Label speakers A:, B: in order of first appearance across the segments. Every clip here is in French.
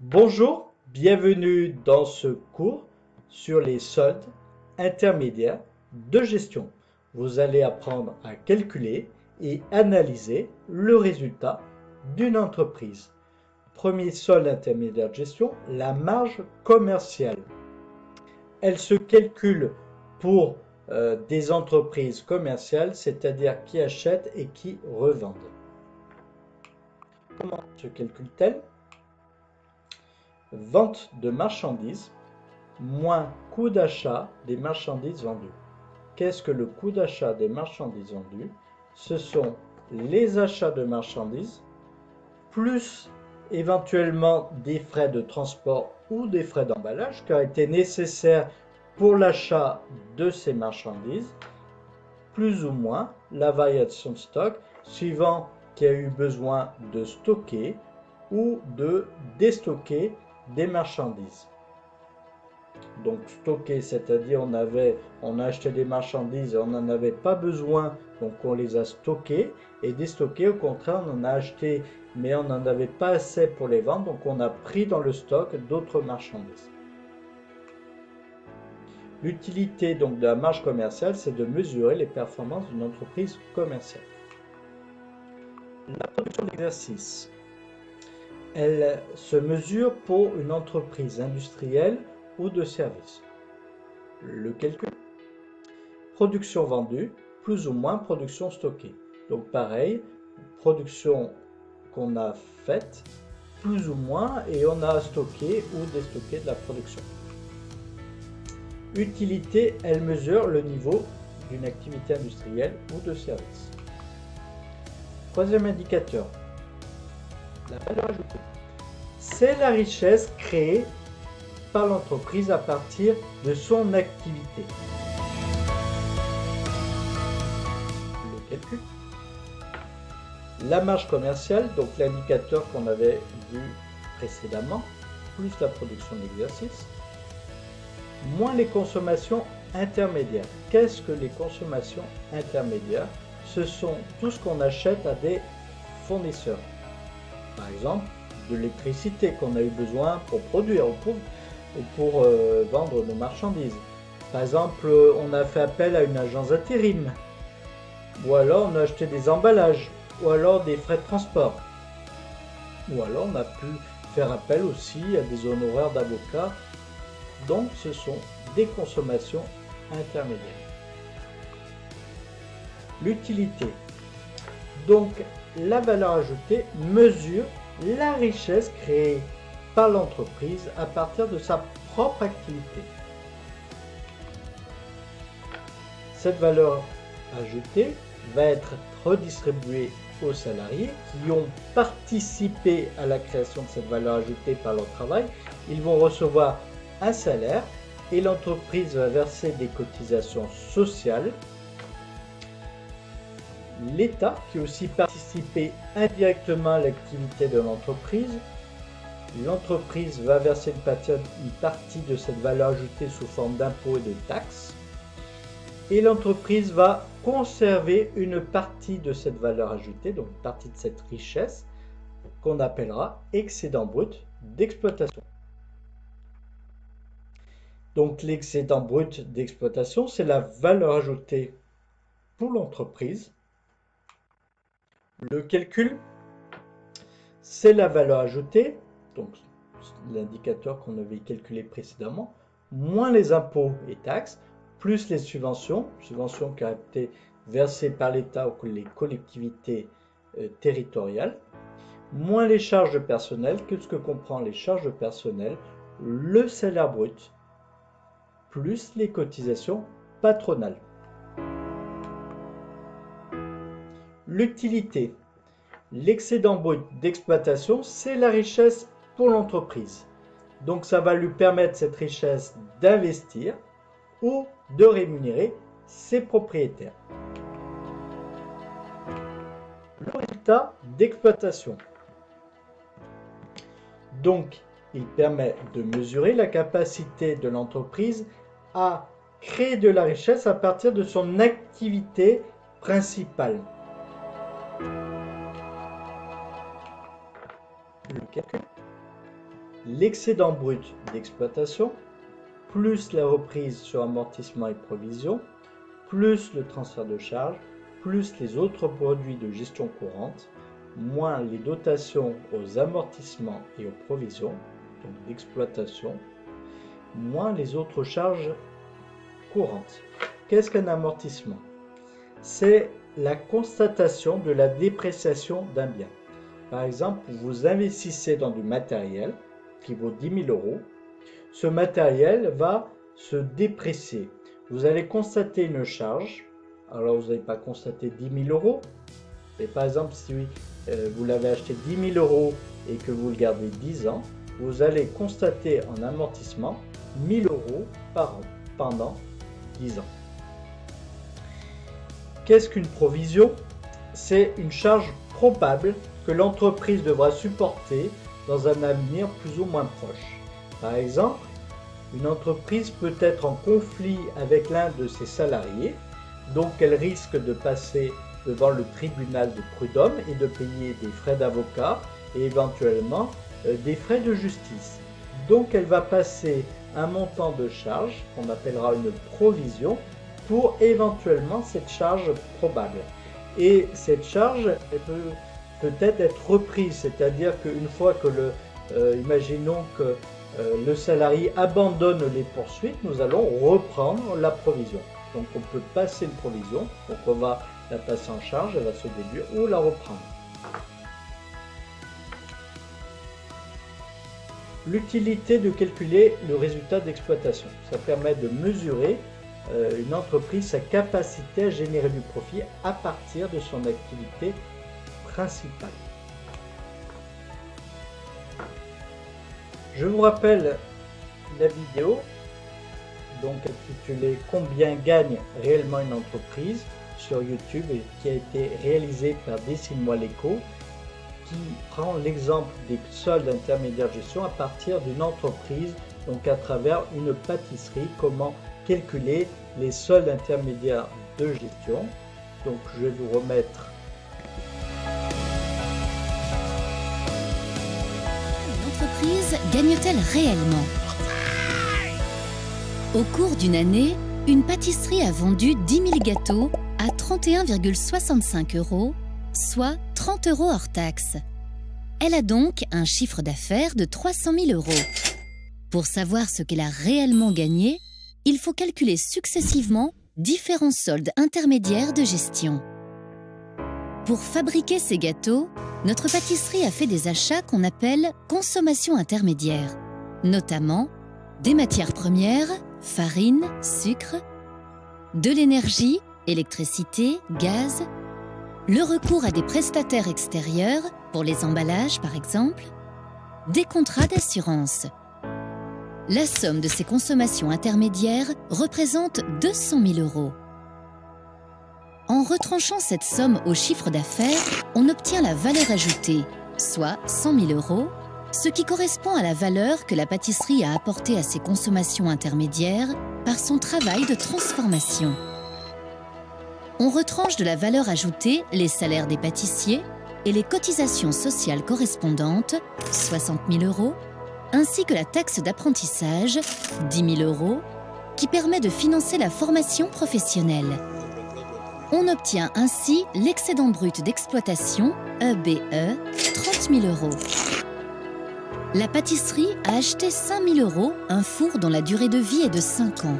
A: Bonjour, bienvenue dans ce cours sur les soldes intermédiaires de gestion. Vous allez apprendre à calculer et analyser le résultat d'une entreprise. Premier solde intermédiaire de gestion, la marge commerciale. Elle se calcule pour des entreprises commerciales, c'est-à-dire qui achètent et qui revendent. Comment se calcule-t-elle? Vente de marchandises moins coût d'achat des marchandises vendues. Qu'est-ce que le coût d'achat des marchandises vendues? Ce sont les achats de marchandises plus éventuellement des frais de transport ou des frais d'emballage qui ont été nécessaires pour l'achat de ces marchandises, plus ou moins la variation de stock suivant qu'il y a eu besoin de stocker ou de déstocker des marchandises. Donc stocker, c'est-à-dire on a acheté des marchandises et on n'en avait pas besoin, donc on les a stockées, et déstocker, au contraire, on en a acheté mais on n'en avait pas assez pour les vendre, donc on a pris dans le stock d'autres marchandises. L'utilité donc de la marge commerciale, c'est de mesurer les performances d'une entreprise commerciale. La production d'exercice, elle se mesure pour une entreprise industrielle ou de service. Le calcul, production vendue, plus ou moins production stockée. Donc pareil, production qu'on a faite, plus ou moins, et on a stocké ou déstocké de la production. Utilité, elle mesure le niveau d'une activité industrielle ou de service. Troisième indicateur, la valeur ajoutée. C'est la richesse créée par l'entreprise à partir de son activité. Le calcul. La marge commerciale, donc l'indicateur qu'on avait vu précédemment, plus la production d'exercice, moins les consommations intermédiaires. Qu'est-ce que les consommations intermédiaires? Ce sont tout ce qu'on achète à des fournisseurs. Par exemple, de l'électricité qu'on a eu besoin pour produire ou pour vendre nos marchandises. Par exemple, on a fait appel à une agence d'intérim. Ou alors on a acheté des emballages. Ou alors des frais de transport. Ou alors on a pu faire appel aussi à des honoraires d'avocats. Donc ce sont des consommations intermédiaires. L'utilité. Donc la valeur ajoutée mesure la richesse créée par l'entreprise à partir de sa propre activité. Cette valeur ajoutée va être redistribuée aux salariés qui ont participé à la création de cette valeur ajoutée par leur travail. Ils vont recevoir un salaire et l'entreprise va verser des cotisations sociales. L'État qui a aussi participé indirectement à l'activité de l'entreprise. L'entreprise va verser une partie de cette valeur ajoutée sous forme d'impôts et de taxes. Et l'entreprise va conserver une partie de cette valeur ajoutée, donc une partie de cette richesse, qu'on appellera excédent brut d'exploitation. Donc l'excédent brut d'exploitation, c'est la valeur ajoutée pour l'entreprise. Le calcul, c'est la valeur ajoutée, donc l'indicateur qu'on avait calculé précédemment, moins les impôts et taxes, plus les subventions qui ont été versées par l'État ou les collectivités territoriales, moins les charges de personnel. Qu'est-ce que comprend les charges de personnel? Le salaire brut, plus les cotisations patronales. L'utilité. L'excédent brut d'exploitation, c'est la richesse pour l'entreprise. Donc ça va lui permettre cette richesse d'investir ou de rémunérer ses propriétaires. Le résultat d'exploitation. Donc, il permet de mesurer la capacité de l'entreprise à créer de la richesse à partir de son activité principale. Le calcul. l'excédent brut d'exploitation, plus la reprise sur amortissement et provision, plus le transfert de charge, plus les autres produits de gestion courante, moins les dotations aux amortissements et aux provisions, donc d'exploitation, moins les autres charges courantes. Qu'est-ce qu'un amortissement? C'est la constatation de la dépréciation d'un bien. Par exemple, vous investissez dans du matériel qui vaut 10 000 euros. Ce matériel va se déprécier. Vous allez constater une charge. Alors, vous n'allez pas constater 10 000 euros. Et par exemple, si vous l'avez acheté 10 000 euros et que vous le gardez 10 ans, vous allez constater en amortissement 1 000 euros par an pendant 10 ans. Qu'est-ce qu'une provision? C'est une charge probable que l'entreprise devra supporter dans un avenir plus ou moins proche. Par exemple, une entreprise peut être en conflit avec l'un de ses salariés, donc elle risque de passer devant le tribunal de prud'homme et de payer des frais d'avocat et éventuellement des frais de justice. Donc elle va passer un montant de charge qu'on appellera une provision pour éventuellement cette charge probable. Et cette charge elle peut être reprise, c'est-à-dire qu'une fois que imaginons que le salarié abandonne les poursuites, nous allons reprendre la provision. Donc on peut passer une provision, donc on va la passer en charge, elle va se déduire ou la reprendre. L'utilité de calculer le résultat d'exploitation. Ça permet de mesurer une entreprise, sa capacité à générer du profit à partir de son activité principale. Je vous rappelle la vidéo donc intitulée Combien gagne réellement une entreprise sur YouTube et qui a été réalisée par Dessine-moi l'écho, qui prend l'exemple des soldes intermédiaires de gestion à partir d'une entreprise, donc à travers une pâtisserie, comment calculer les soldes intermédiaires de gestion. Donc je vais vous remettre.
B: L'entreprise gagne-t-elle réellement? Au cours d'une année, une pâtisserie a vendu 10 000 gâteaux à 31,65 €, soit 30 € hors taxes. Elle a donc un chiffre d'affaires de 300 000 €. Pour savoir ce qu'elle a réellement gagné, il faut calculer successivement différents soldes intermédiaires de gestion. Pour fabriquer ces gâteaux, notre pâtisserie a fait des achats qu'on appelle consommation intermédiaire, notamment des matières premières, farine, sucre, de l'énergie, électricité, gaz, le recours à des prestataires extérieurs, pour les emballages par exemple, des contrats d'assurance. La somme de ces consommations intermédiaires représente 200 000 €. En retranchant cette somme au chiffre d'affaires, on obtient la valeur ajoutée, soit 100 000 €, ce qui correspond à la valeur que la pâtisserie a apportée à ses consommations intermédiaires par son travail de transformation. On retranche de la valeur ajoutée les salaires des pâtissiers et les cotisations sociales correspondantes, 60 000 €, ainsi que la taxe d'apprentissage, 10 000 €, qui permet de financer la formation professionnelle. On obtient ainsi l'excédent brut d'exploitation, EBE, 30 000 €. La pâtisserie a acheté 5 000 €, un four dont la durée de vie est de 5 ans.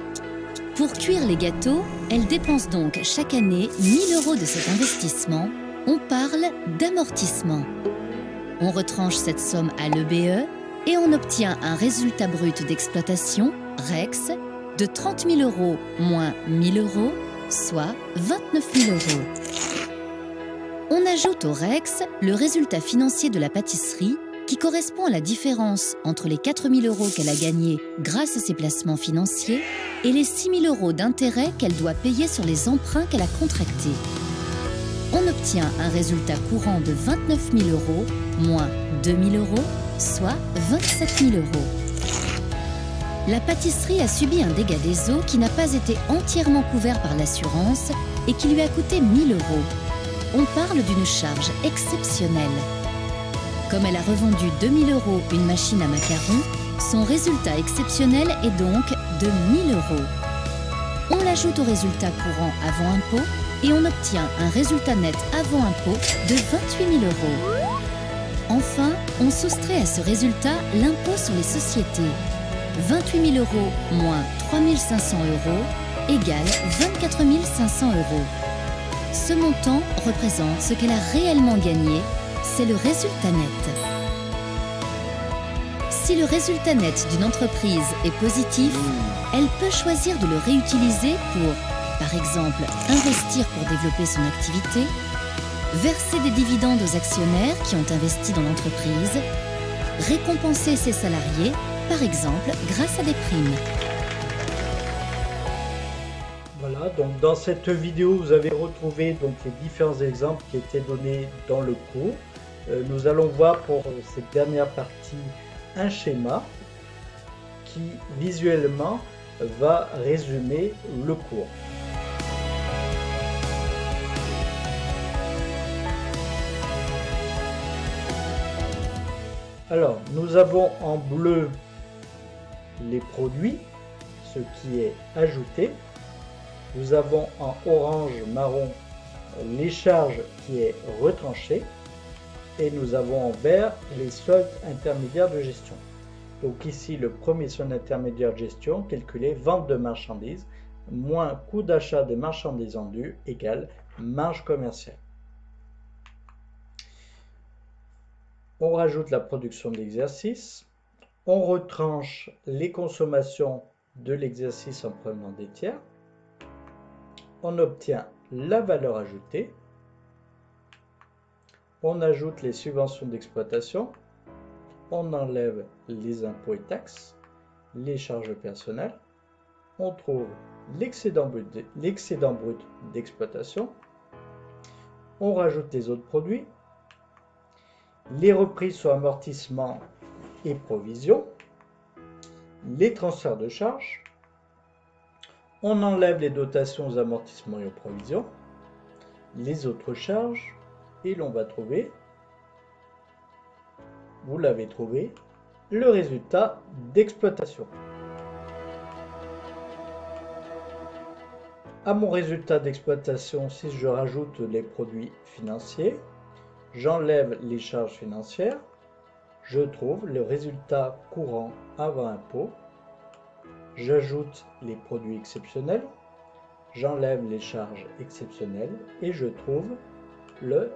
B: Pour cuire les gâteaux, elle dépense donc chaque année 1 000 € de cet investissement. On parle d'amortissement. On retranche cette somme à l'EBE et on obtient un résultat brut d'exploitation, REX, de 30 000 € moins 1 000 €, soit 29 000 €. On ajoute au REX le résultat financier de la pâtisserie qui correspond à la différence entre les 4 000 € qu'elle a gagnés grâce à ses placements financiers et les 6 000 € d'intérêts qu'elle doit payer sur les emprunts qu'elle a contractés. On obtient un résultat courant de 29 000 € moins 2 000 €, soit 27 000 €. La pâtisserie a subi un dégât des eaux qui n'a pas été entièrement couvert par l'assurance et qui lui a coûté 1 000 €. On parle d'une charge exceptionnelle. Comme elle a revendu 2 000 € une machine à macarons, son résultat exceptionnel est donc de 1 000 €. On l'ajoute au résultat courant avant impôt et on obtient un résultat net avant impôt de 28 000 €. Enfin, on soustrait à ce résultat l'impôt sur les sociétés. 28 000 € moins 3 500 € égale 24 500 €. Ce montant représente ce qu'elle a réellement gagné, c'est le résultat net. Si le résultat net d'une entreprise est positif, elle peut choisir de le réutiliser pour, par exemple, investir pour développer son activité, verser des dividendes aux actionnaires qui ont investi dans l'entreprise, récompenser ses salariés, par exemple, grâce à des primes.
A: Voilà, donc dans cette vidéo, vous avez retrouvé donc les différents exemples qui étaient donnés dans le cours. Nous allons voir pour cette dernière partie un schéma qui visuellement va résumer le cours. Alors, nous avons en bleu les produits, ce qui est ajouté. Nous avons en orange marron les charges qui est retranché. Et nous avons en vert les soldes intermédiaires de gestion. Donc ici, le premier solde intermédiaire de gestion, calculé vente de marchandises, moins coût d'achat des marchandises vendues, égale marge commerciale. On rajoute la production de l'exercice. On retranche les consommations de l'exercice en provenant des tiers. On obtient la valeur ajoutée. On ajoute les subventions d'exploitation, on enlève les impôts et taxes, les charges personnelles, on trouve l'excédent brut d'exploitation, on rajoute les autres produits, les reprises sur amortissement et provisions, les transferts de charges, on enlève les dotations aux amortissements et aux provisions, les autres charges, et l'on va trouver, vous l'avez trouvé, le résultat d'exploitation. À mon résultat d'exploitation, si je rajoute les produits financiers, j'enlève les charges financières, je trouve le résultat courant avant impôt, j'ajoute les produits exceptionnels, j'enlève les charges exceptionnelles et je trouve le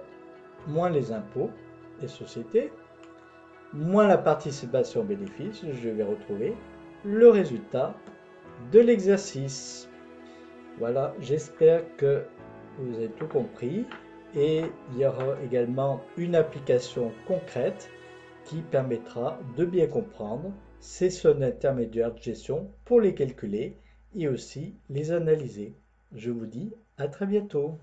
A: moins les impôts des sociétés, moins la participation aux bénéfices, je vais retrouver le résultat de l'exercice. Voilà, j'espère que vous avez tout compris et il y aura également une application concrète qui permettra de bien comprendre ces soldes intermédiaires de gestion pour les calculer et aussi les analyser. Je vous dis à très bientôt.